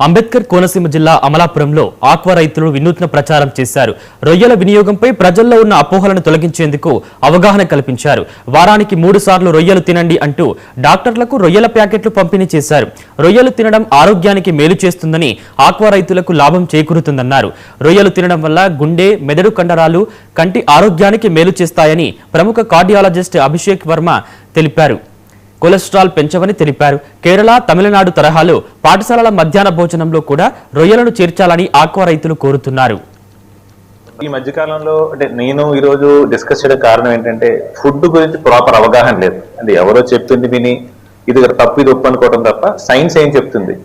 అంబేద్కర్ కోనసీమ జిల్లా అమలాపురంలో ఆక్వా రైతులు వినూత్న ప్రచారం చేశారు. రొయ్యల వినియోగంపై ప్రజల్లో ఉన్న అపోహలను తొలగించేందుకు అవగాహన కల్పించారు. వారానికి 3 సార్లు రొయ్యలు తినండి అంటూ డాక్టర్లకు రొయ్యల ప్యాకెట్లు పంపిణీ చేశారు. రొయ్యలు తినడం ఆరోగ్యానికి మేలు చేస్తుందని, ఆక్వా రైతులకు లాభం చేకూరుతుందన్నారు. రొయ్యలు తినడం వల్ల గుండె, మెదడు కండరాలు, కంటి ఆరోగ్యానికి మేలు చేస్తాయని ప్రముఖ కార్డియాలజిస్ట్ అభిషేక్ వర్మ తెలిపారు. కొలెస్ట్రాల్ పెంచవని తెలిపారు. కేరళ, తమిళనాడు తరహాలో పాఠశాలల మధ్యాహ్న భోజనంలో కూడా రొయ్యలను చేర్చాలని ఆక్వా రైతులు కోరుతున్నారు. ఈ మధ్యకాలంలో అంటే నేను ఈరోజు డిస్కస్ చేయడం కారణం ఏంటంటే ఫుడ్ గురించి ప్రాపర్ అవగాహన లేదు. అంటే ఎవరో చెప్తుంది విని ఇది తప్పు ఇది ఒప్పు అనుకోవడం తప్ప సైన్స్ ఏం చెప్తుంది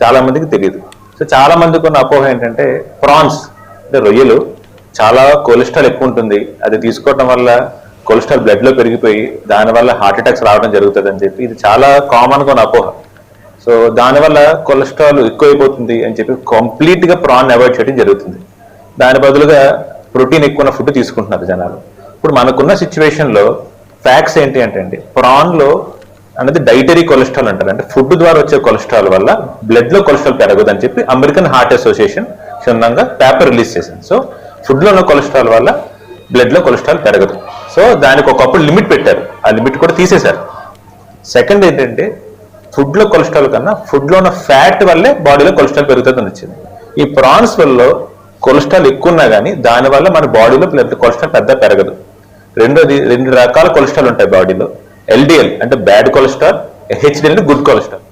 చాలా మందికి తెలియదు. సో చాలా మందికి ఉన్న అపోహ ఏంటంటే ప్రాన్స్ అంటే రొయ్యలు చాలా కొలెస్ట్రాల్ ఎక్కువ ఉంటుంది, అది తీసుకోవడం వల్ల కొలెస్ట్రాల్ బ్లడ్ లో పెరిగిపోయి దానివల్ల హార్ట్ అటాక్స్ రావడం జరుగుతుంది అని చెప్పి ఇది చాలా కామన్ గా ఉన్న అపోహ. సో దానివల్ల కొలెస్ట్రాల్ ఎక్కువైపోతుంది అని చెప్పి కంప్లీట్ గా ప్రాన్ అవాయిడ్ చేయడం జరుగుతుంది. దాని బదులుగా ప్రోటీన్ ఎక్కువ ఉన్న ఫుడ్ తీసుకుంటున్నారు జనాలు. ఇప్పుడు మనకున్న సిచ్యువేషన్ లో ఫ్యాక్ట్స్ ఏంటి అంటే ప్రాన్ లో అనేది డైటరీ కొలెస్ట్రాల్ అంటారు. అంటే ఫుడ్ ద్వారా వచ్చే కొలెస్ట్రాల్ వల్ల బ్లడ్ లో కొలెస్ట్రాల్ పెరగదు అని చెప్పి అమెరికన్ హార్ట్ అసోసియేషన్ క్షుణ్ణంగా పేపర్ రిలీజ్ చేసింది. సో ఫుడ్ లో ఉన్న కొలెస్ట్రాల్ వల్ల బ్లడ్ లో కొలెస్ట్రాల్ పెరగదు. సో దానికి ఒకప్పుడు లిమిట్ పెట్టారు, ఆ లిమిట్ కూడా తీసేశారు. సెకండ్ ఏంటంటే ఫుడ్ లో కొలెస్ట్రాల్ కన్నా ఫుడ్ లో ఉన్న ఫ్యాట్ వల్లే బాడీలో కొలెస్ట్రాల్ పెరుగుతుంది అని వచ్చింది. ఈ ప్రాన్స్ వల్ల కొలెస్ట్రాల్ ఎక్కువ ఉన్నా కానీ దానివల్ల మన బాడీలో కొలెస్ట్రాల్ పెద్ద పెరగదు. రెండు రకాల కొలెస్ట్రాల్ ఉంటాయి బాడీలో. ఎల్డిఎల్ అంటే బ్యాడ్ కొలెస్ట్రాల్, హెచ్డిఎల్ అంటే గుడ్ కొలెస్ట్రాల్.